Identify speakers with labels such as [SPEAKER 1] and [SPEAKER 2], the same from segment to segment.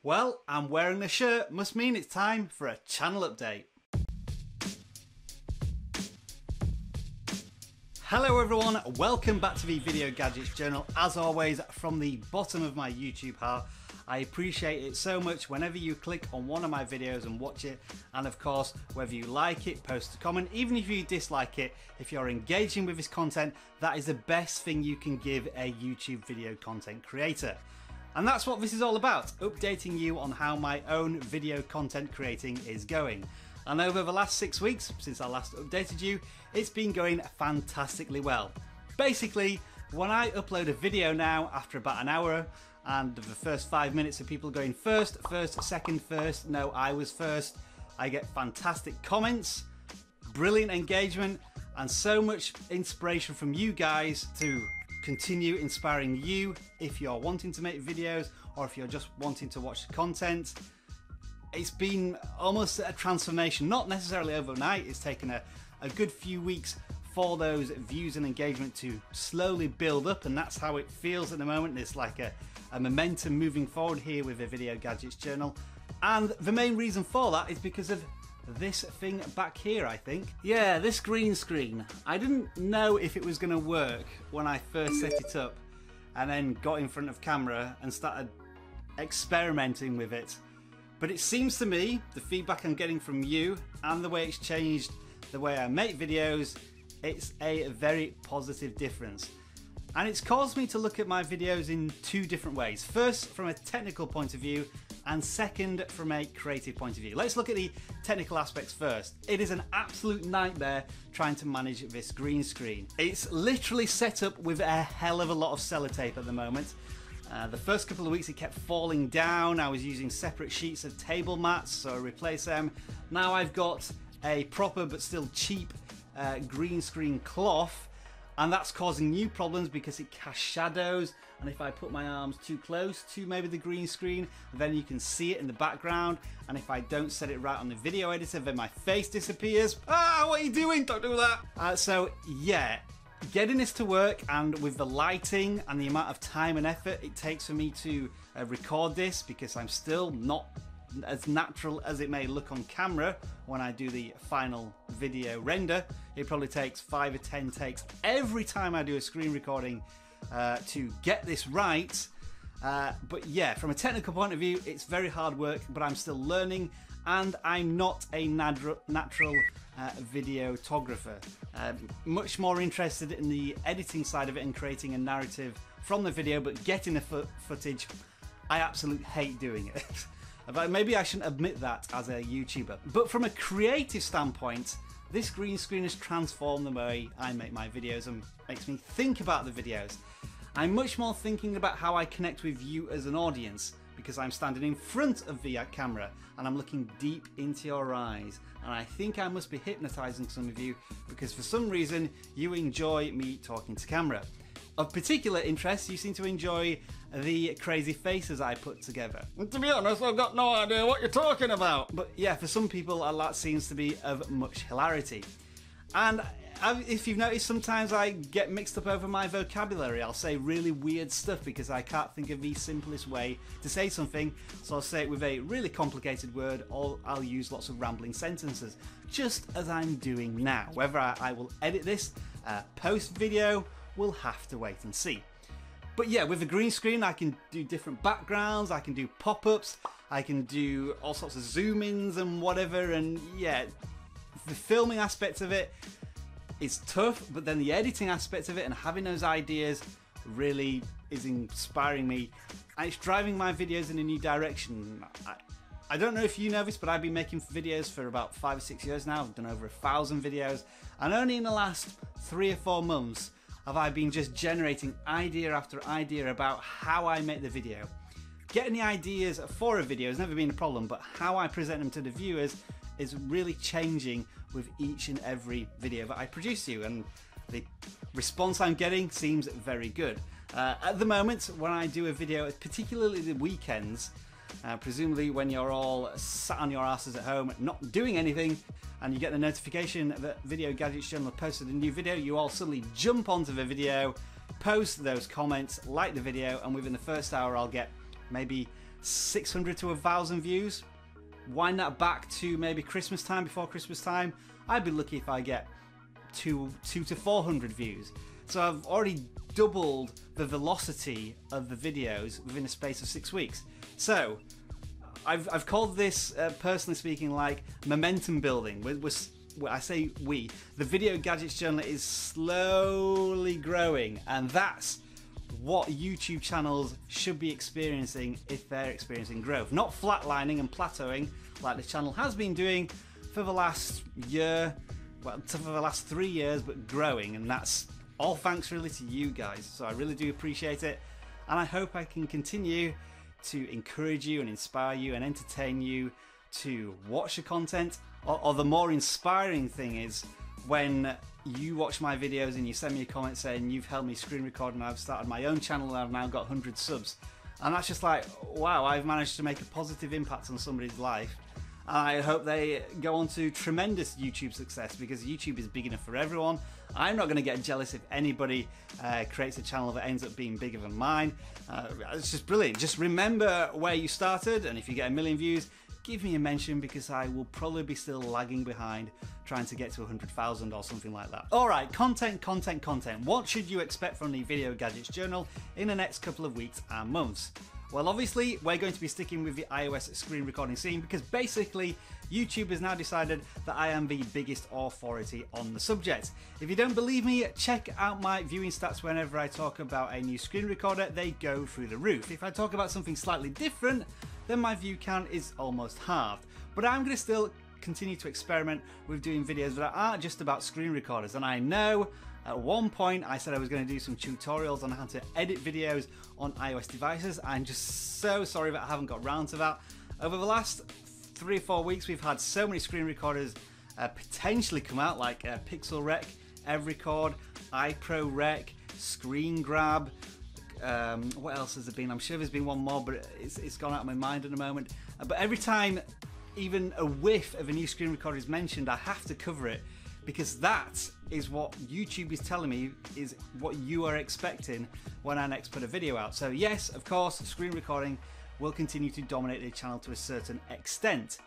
[SPEAKER 1] Well, I'm wearing the shirt, must mean it's time for a channel update. Hello everyone, welcome back to the Video Gadgets Journal. As always, from the bottom of my YouTube heart, I appreciate it so much whenever you click on one of my videos and watch it, and of course, whether you like it, post a comment, even if you dislike it, if you're engaging with this content, that is the best thing you can give a YouTube video content creator. And that's what this is all about, updating you on how my own video content creating is going. And over the last 6 weeks, since I last updated you, it's been going fantastically well. Basically, when I upload a video now after about an hour, and the first 5 minutes of people going first, second, first, no, I was first, I get fantastic comments, brilliant engagement, and so much inspiration from you guys to continue inspiring you if you're wanting to make videos or if you're just wanting to watch the content. It's been almost a transformation, not necessarily overnight. It's taken a good few weeks for those views and engagement to slowly build up, and that's how it feels at the moment. There's like a momentum moving forward here with the Video Gadgets Journal, and the main reason for that is because of this thing back here, I think. Yeah, this green screen. I didn't know if it was going to work when I first set it up and then got in front of camera and started experimenting with it. But it seems to me, the feedback I'm getting from you and the way it's changed the way I make videos, it's a very positive difference. And it's caused me to look at my videos in two different ways. First, from a technical point of view, and second, from a creative point of view. Let's look at the technical aspects first. It is an absolute nightmare trying to manage this green screen. It's literally set up with a hell of a lot of sellotape at the moment. The first couple of weeks it kept falling down. I was using separate sheets of table mats, so I replaced them. Now I've got a proper but still cheap green screen cloth, and that's causing new problems because it casts shadows, and if I put my arms too close to maybe the green screen, then you can see it in the background, and if I don't set it right on the video editor, then my face disappears. Ah, what are you doing? Don't do that. So yeah, getting this to work, and with the lighting and the amount of time and effort it takes for me to record this, because I'm still not as natural as it may look on camera when I do the final video render. It probably takes 5 or 10 takes every time I do a screen recording to get this right. But yeah, from a technical point of view, it's very hard work, but I'm still learning, and I'm not a natural videographer. Much more interested in the editing side of it and creating a narrative from the video, but getting the footage, I absolutely hate doing it. Maybe I shouldn't admit that as a YouTuber. But from a creative standpoint, this green screen has transformed the way I make my videos and makes me think about the videos. I'm much more thinking about how I connect with you as an audience, because I'm standing in front of the camera and I'm looking deep into your eyes, and I think I must be hypnotizing some of you because for some reason you enjoy me talking to camera. Of particular interest, you seem to enjoy the crazy faces I put together. And to be honest, I've got no idea what you're talking about. But yeah, for some people, that seems to be of much hilarity. And if you've noticed, sometimes I get mixed up over my vocabulary. I'll say really weird stuff because I can't think of the simplest way to say something. So I'll say it with a really complicated word, or I'll use lots of rambling sentences, just as I'm doing now. Whether I will edit this post-video, we'll have to wait and see. But yeah, with the green screen I can do different backgrounds, I can do pop-ups, I can do all sorts of zoom-ins and whatever, and yeah, the filming aspect of it is tough, but then the editing aspect of it and having those ideas really is inspiring me, and it's driving my videos in a new direction. I don't know if you know this, but I've been making videos for about 5 or 6 years now. I've done over 1,000 videos, and only in the last 3 or 4 months have I been just generating idea after idea about how I make the video. Getting the ideas for a video has never been a problem, but how I present them to the viewers is really changing with each and every video that I produce you, and the response I'm getting seems very good. At the moment, when I do a video, particularly the weekends, presumably when you're all sat on your asses at home not doing anything and you get the notification that Video Gadgets Journal have posted a new video, you all suddenly jump onto the video, post those comments, like the video, and within the first hour I'll get maybe 600 to 1,000 views. Wind that back to maybe Christmas time, before Christmas time, I'd be lucky if I get 200 to 400 views. So I've already doubled the velocity of the videos within a space of 6 weeks. So I've called this, personally speaking, like momentum building. I say we. The Video Gadgets Journal is slowly growing, and that's what YouTube channels should be experiencing if they're experiencing growth. Not flatlining and plateauing like the channel has been doing for the last year, well, for the last 3 years, but growing, and that's all thanks really to you guys. So I really do appreciate it, and I hope I can continue to encourage you and inspire you and entertain you to watch the content. Or the more inspiring thing is when you watch my videos and you send me a comment saying you've helped me screen record and I've started my own channel and I've now got 100 subs. And that's just like, wow, I've managed to make a positive impact on somebody's life. And I hope they go on to tremendous YouTube success, because YouTube is big enough for everyone. I'm not going to get jealous if anybody creates a channel that ends up being bigger than mine. It's just brilliant. Just remember where you started, and if you get 1 million views, give me a mention, because I will probably be still lagging behind trying to get to 100,000 or something like that. Alright, content. What should you expect from the Video Gadgets Journal in the next couple of weeks and months? Well, obviously, we're going to be sticking with the iOS screen recording scene, because basically YouTube has now decided that I am the biggest authority on the subject. If you don't believe me, check out my viewing stats. Whenever I talk about a new screen recorder, they go through the roof. If I talk about something slightly different, then my view count is almost halved. But I'm going to still continue to experiment with doing videos that aren't just about screen recorders. And I know at one point I said I was going to do some tutorials on how to edit videos on iOS devices. I'm just so sorry that I haven't got round to that. Over the last 3 or 4 weeks, we've had so many screen recorders potentially come out, like Pixel Rec, EvRecord, iPro Rec, Screen Grab. What else has there been? I'm sure there's been one more, but it's gone out of my mind at the moment. But every time even a whiff of a new screen recorder is mentioned, I have to cover it, because that is what YouTube is telling me is what you are expecting when I next put a video out. So yes, of course, screen recording will continue to dominate the channel to a certain extent.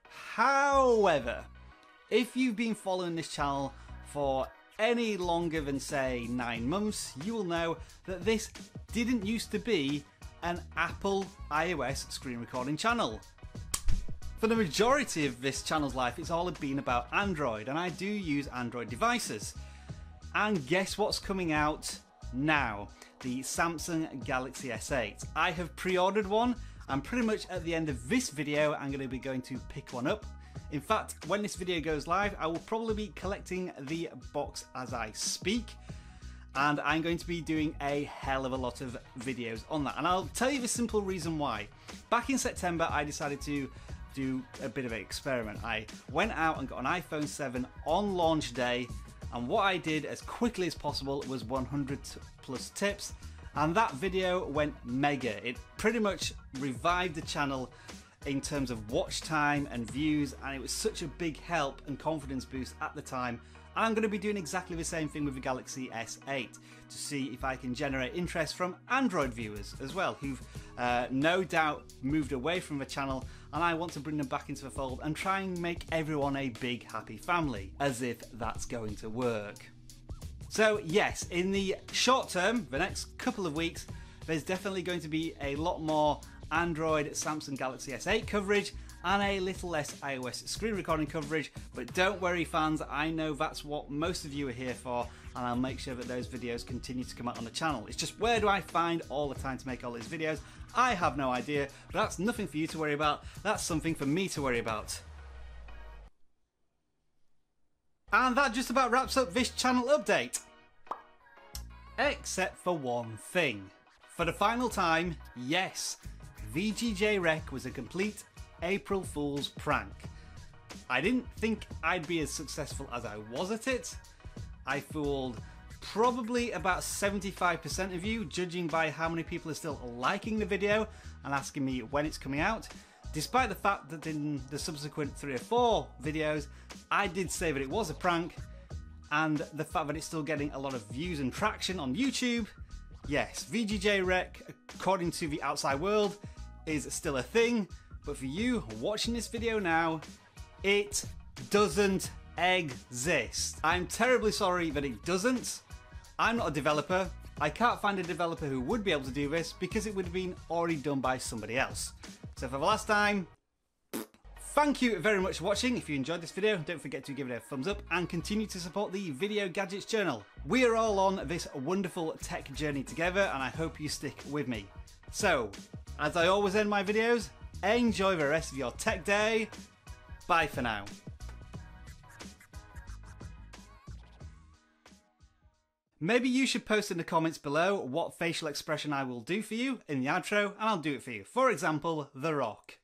[SPEAKER 1] However, if you've been following this channel for any longer than, say, 9 months, you will know that this didn't used to be an Apple iOS screen recording channel. For the majority of this channel's life, it's all been about Android, and I do use Android devices. And guess what's coming out now? The Samsung Galaxy S8. I have pre-ordered one, and pretty much at the end of this video, I'm going to be going to pick one up. In fact, when this video goes live, I will probably be collecting the box as I speak, and I'm going to be doing a hell of a lot of videos on that. And I'll tell you the simple reason why. Back in September, I decided to do a bit of an experiment. I went out and got an iPhone 7 on launch day, and what I did as quickly as possible was 100 plus tips, and that video went mega. It pretty much revived the channel in terms of watch time and views, and it was such a big help and confidence boost at the time. And I'm going to be doing exactly the same thing with the Galaxy S8 to see if I can generate interest from Android viewers as well, who've no doubt moved away from the channel, and I want to bring them back into the fold and try and make everyone a big happy family, as if that's going to work. So yes, in the short term, the next couple of weeks, there's definitely going to be a lot more Android Samsung Galaxy S8 coverage and a little less iOS screen recording coverage, but don't worry fans, I know that's what most of you are here for, and I'll make sure that those videos continue to come out on the channel. It's just, where do I find all the time to make all these videos? I have no idea, but that's nothing for you to worry about, that's something for me to worry about. And that just about wraps up this channel update. Except for one thing. For the final time, yes, VGJ Rec was a complete April Fool's prank. I didn't think I'd be as successful as I was at it. I fooled probably about 75% of you, judging by how many people are still liking the video and asking me when it's coming out. Despite the fact that in the subsequent 3 or 4 videos, I did say that it was a prank, and the fact that it's still getting a lot of views and traction on YouTube. Yes, VGJ Rec, according to the outside world, is still a thing, but for you watching this video now, it doesn't exist. I'm terribly sorry that it doesn't. I'm not a developer. I can't find a developer who would be able to do this because it would have been already done by somebody else. So for the last time, thank you very much for watching. If you enjoyed this video, don't forget to give it a thumbs up and continue to support the Video Gadgets Journal. We are all on this wonderful tech journey together, and I hope you stick with me. So, as I always end my videos, enjoy the rest of your tech day. Bye for now. Maybe you should post in the comments below what facial expression I will do for you in the outro, and I'll do it for you. For example, The Rock.